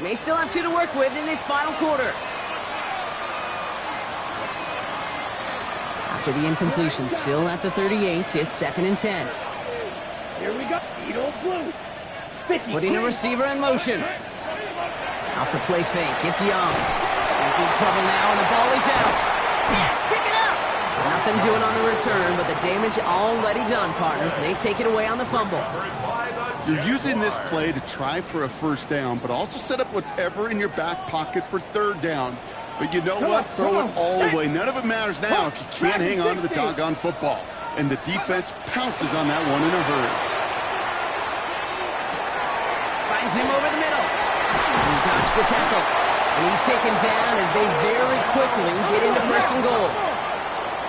Speaker 1: May still have 2 to work with in this final quarter. After the incompletion, still at the 38, it's 2nd and 10.
Speaker 4: Here we go. Edo Blue. 50.
Speaker 1: Putting a receiver in motion. Off the play fake, it's Young. In big trouble now, and the ball is out. Jets pick it up. Nothing doing on the return, but the damage already done, partner. They take it away on the fumble.
Speaker 3: You're using this play to try for a first down, but also set up what's ever in your back pocket for 3rd down. But you know what? Throw it all away. None of it matters now if you can't hang on to the doggone football. And the defense pounces on that one in a hurry.
Speaker 1: Finds him over the middle. He dodged the tackle. And he's taken down as they very quickly get into 1st and goal.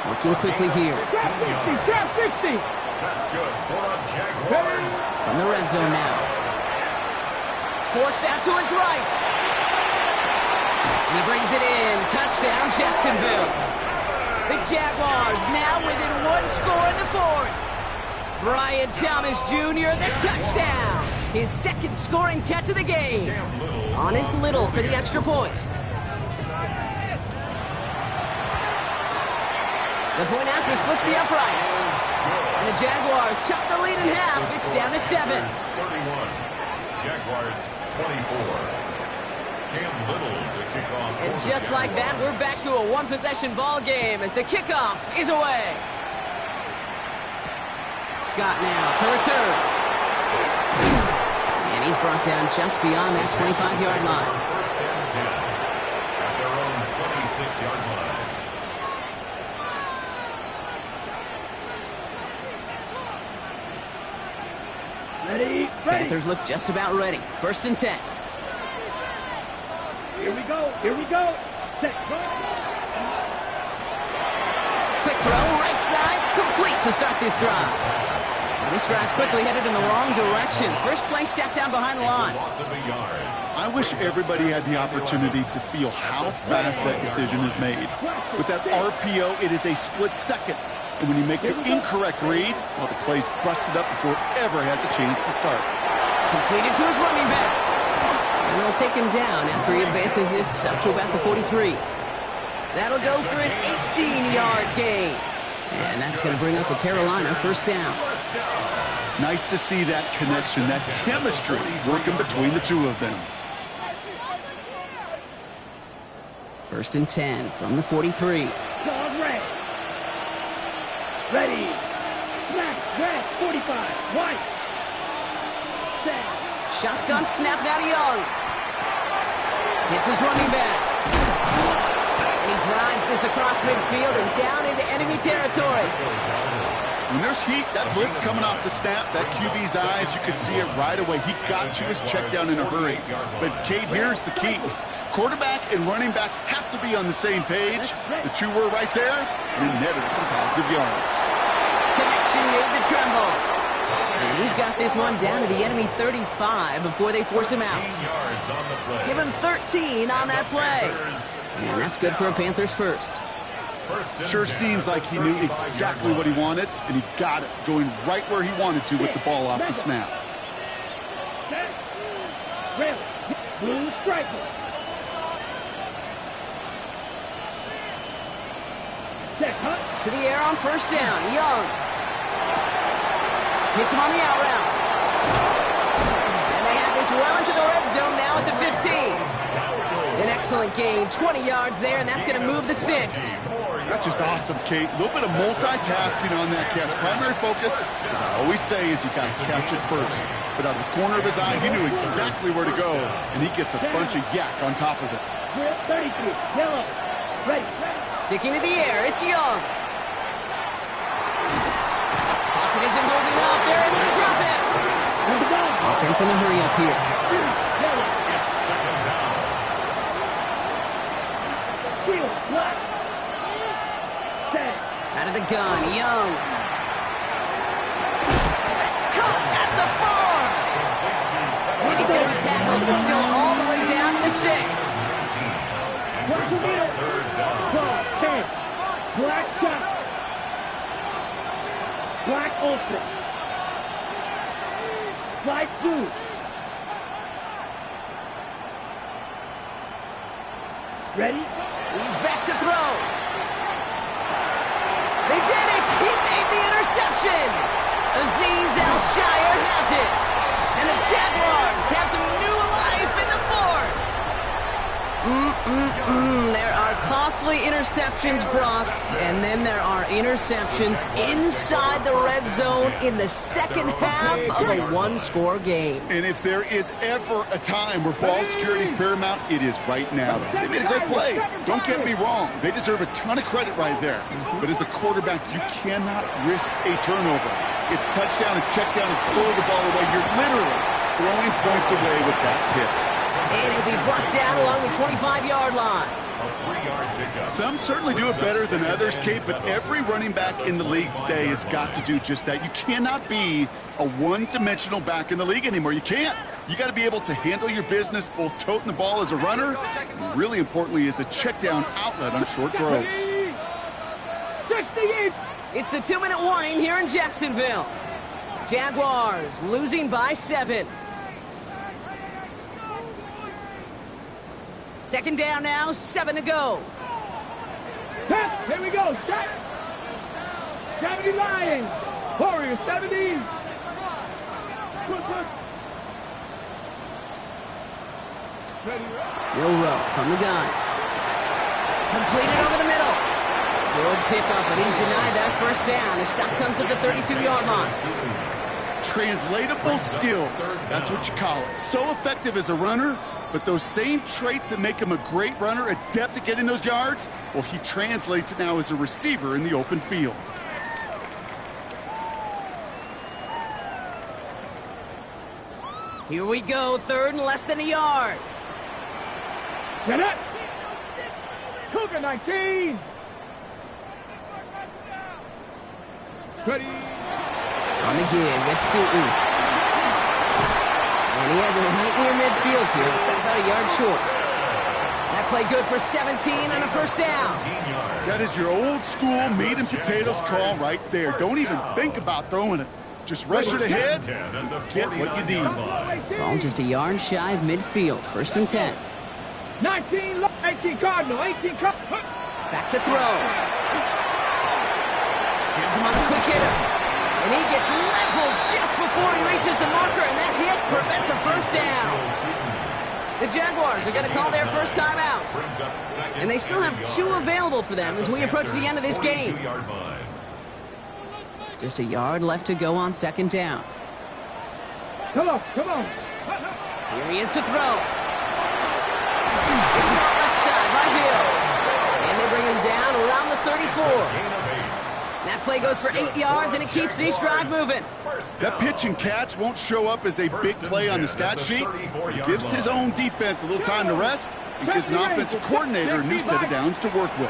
Speaker 1: Working quickly here.
Speaker 4: Trap 60.
Speaker 2: That's good for a Jaguars.
Speaker 1: From the red zone now. Forced out to his right. And he brings it in. Touchdown, Jacksonville. The Jaguars now within 1 score in the 4th. Brian Thomas Jr., the touchdown. His 2nd scoring catch of the game. On his Little for the extra point. The point after splits the uprights. And the Jaguars chop the lead in half. It's down to 7.
Speaker 2: 31. Jaguars 24. Cam Little to kick off.
Speaker 1: And just like that, we're back to a one-possession ball game as the kickoff is away. Scott now to return. And he's brought down just beyond that 25-yard line.
Speaker 2: First and 10 at their own 26-yard line.
Speaker 4: Ready.
Speaker 1: Panthers look just about ready. 1st and 10.
Speaker 4: Here we go. Set.
Speaker 1: Quick throw, right side, complete to start this drive. This drive's quickly headed in the wrong direction. First play set down behind the line.
Speaker 2: Loss of a yard.
Speaker 3: I wish everybody had the opportunity to feel how fast that decision is made. With that RPO, it is a split second. And when you make the incorrect read, well, the play's busted up before it ever has a chance to start.
Speaker 1: Completed to his running back. And they'll take him down after he advances this up to about the 43. That'll go for an 18-yard gain. And that's going to bring up a Carolina first down.
Speaker 3: Nice to see that connection, that chemistry working between the two of them.
Speaker 1: First and 10 from the 43.
Speaker 4: Dog red. Ready. Snap. Red. 45. White. Set.
Speaker 1: Shotgun snap now to Young. Hits his running back. And he drives this across midfield and down into enemy territory.
Speaker 3: When there's heat, that blitz coming off the snap, that QB's eyes, you could see it right away. He got to his check down in a hurry. But, Kate, here's the key. Quarterback and running back have to be on the same page. The two were right there, and it netted some positive yards.
Speaker 1: Connection made to Tremble. And he's got this one down to the enemy 35 before they force him out. Give him 13 on that play. And that's good for a Panthers first.
Speaker 3: Sure seems like he knew exactly what he wanted, and he got it, going right where he wanted to with the ball off the snap.
Speaker 4: Red. Blue striker. Set. Cut.
Speaker 1: To the air on first down. Young. Hits him on the out route. And they have this well into the red zone now at the 15. An excellent gain. 20 yards there, and that's going to move the sticks.
Speaker 3: That's just awesome, Kate. A little bit of multitasking on that catch. Primary focus, as I always say, is you got to catch it first. But out of the corner of his eye, he knew exactly where to go, and he gets a bunch of yak on top of it.
Speaker 4: 33. Yellow. Ready.
Speaker 1: Sticking to the air, it's Young. Pocket isn't holding up. They're able to drop it. Offense in a hurry up here.
Speaker 4: Yellow. Field. Black. Set.
Speaker 1: Out of the gun, Young. That's caught at the 4. And he's going to be tackled, but still all the way down to the 6.
Speaker 4: Watch the middle. 10. Black shot. Black open. Black blue. Ready?
Speaker 1: He's back to throw. They did it! He made the interception! Azeez Al-Shire has it! And the Jaguars have some new life in the 4th! There are costly interceptions, Brock, and then there are interceptions inside the red zone in the second half of a one-score game.
Speaker 3: And if there is ever a time where ball security is paramount, it is right now. They made a great play. Don't get me wrong. They deserve a ton of credit right there. But as a quarterback, you cannot risk a turnover. It's touchdown, it's check down, and throw the ball away. You're literally throwing points away with that pick.
Speaker 1: And he'll be brought down along the 25-yard line.
Speaker 3: Some certainly do it better than others, Kate, but every running back in the league today has got to do just that. You cannot be a one-dimensional back in the league anymore. You can't. You got to be able to handle your business, both toting the ball as a runner, and really importantly, as a check-down outlet on short throws.
Speaker 1: It's the 2-minute warning here in Jacksonville. Jaguars losing by 7. Second down now, 7 to go.
Speaker 4: Here we go. Shot. 70 Lions. Warriors 70.
Speaker 1: Will Rowe from the gun. Completed over the middle. Good pickup, but he's denied that first down. The shot comes at the 32-yard line.
Speaker 3: Translatable skills. That's what you call it. So effective as a runner, but those same traits that make him a great runner, adept at getting those yards, well, he translates it now as a receiver in the open field.
Speaker 1: Here we go, 3rd and less than a yard.
Speaker 4: Get up. Cougar 19. Ready.
Speaker 1: On the give, it's Stooten. And he has it right near midfield here. It's about a yard short. That play good for 17 and a first down.
Speaker 3: That is your old school meat and potatoes call right there. Don't even think about throwing it. Just rush it ahead and get what you need.
Speaker 1: Ball just a yard shy of midfield. First and 10.
Speaker 4: 19 Cardinal, 18 Cardinal.
Speaker 1: Back to throw. Has him on the quick hitter. And he gets leveled just before he reaches the marker, and that hit prevents a first down. The Jaguars are going to call their first timeout. And they still have 2 available for them as we approach the end of this game. Just a yard left to go on second down.
Speaker 4: Come on.
Speaker 1: Here he is to throw. It's caught left side by Hill. And they bring him down around the 34. That play goes for 8 yards, and it keeps this drive moving.
Speaker 3: That pitch and catch won't show up as a big play on the stat sheet. It gives his own defense a little time to rest and gives an offensive coordinator a new set of downs to work with.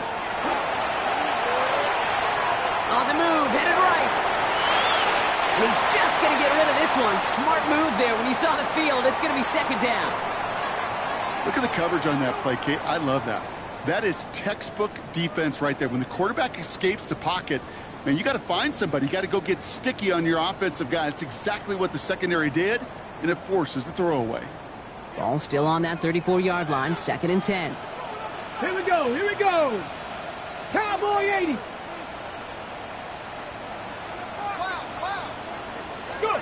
Speaker 1: On the move, headed right. And he's just going to get rid of this one. Smart move there. When you saw the field, it's going to be second down.
Speaker 3: Look at the coverage on that play, Kate. I love that. That is textbook defense right there. When the quarterback escapes the pocket, man, you got to find somebody. You got to go get sticky on your offensive guy. That's exactly what the secondary did, and it forces the throwaway.
Speaker 1: Ball still on that 34-yard line, second and 10.
Speaker 4: Here we go. Cowboy 80s. Good.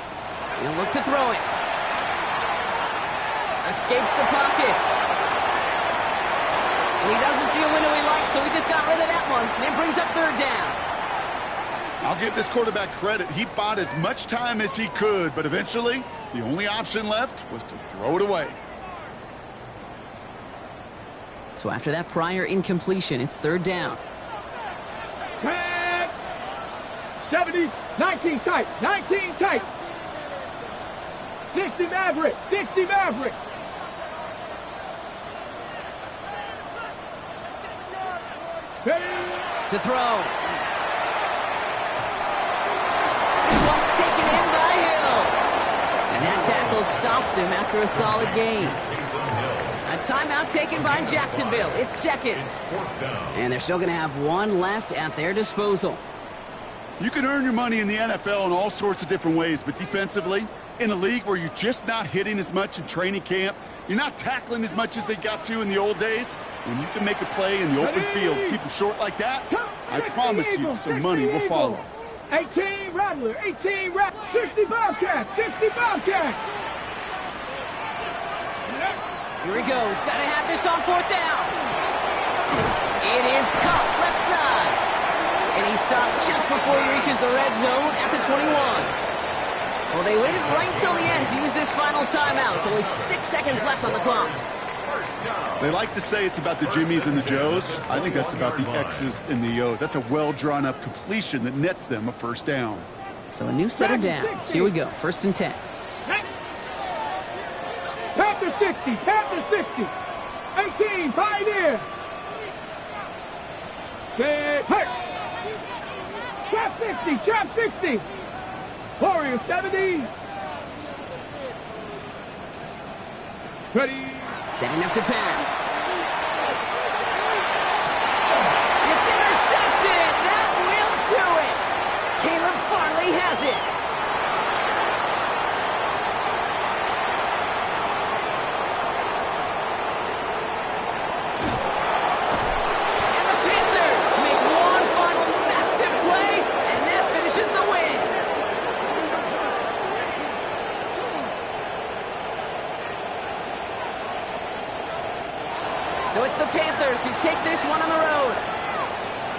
Speaker 1: He'll look to throw it. Escapes the pocket. And he doesn't see a window he likes, so he just got rid of that one. And it brings up third down.
Speaker 3: I'll give this quarterback credit. He bought as much time as he could, but eventually the only option left was to throw it away.
Speaker 1: So after that prior incompletion, it's third down.
Speaker 4: 10, 70, 19 tight. 60 Maverick.
Speaker 1: To throw. This one's taken in by Hill. And that tackle stops him after a solid gain. A timeout taken by Jacksonville. It's second. And they're still going to have 1 left at their disposal.
Speaker 3: You can earn your money in the NFL in all sorts of different ways, but defensively, in a league where you're just not hitting as much in training camp, you're not tackling as much as they got to in the old days, when you can make a play in the open field, keep them short like that, I promise you some money will follow.
Speaker 4: 18 Rattler, 60 Bobcats.
Speaker 1: Here he goes. Got to have this on fourth down. It is caught left side. And he stopped just before he reaches the red zone at the 21. Well, they waited right until the end to use this final timeout. Only 6 seconds left on the clock.
Speaker 3: They like to say it's about the Jimmies and the Joes. I think that's about the X's and the O's. That's a well-drawn-up completion that nets them a first down.
Speaker 1: So a new set of downs. Here we go. First and 10.
Speaker 4: Panther 60. 18, Pioneer. Set, hurt. Trap 60. Warrior 70. Ready.
Speaker 1: Setting up to pass. It's intercepted. That will do it. Caleb Farley has it. And the Panthers make one final massive play, and that finishes the win. So it's the Panthers who take this one on the road.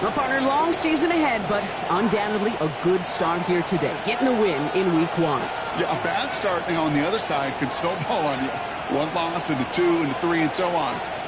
Speaker 1: Well, partner, long season ahead, but undoubtedly a good start here today. Getting the win in week 1.
Speaker 3: Yeah, a bad start on the other side can snowball on you. 1 loss into 2 into 3 and so on.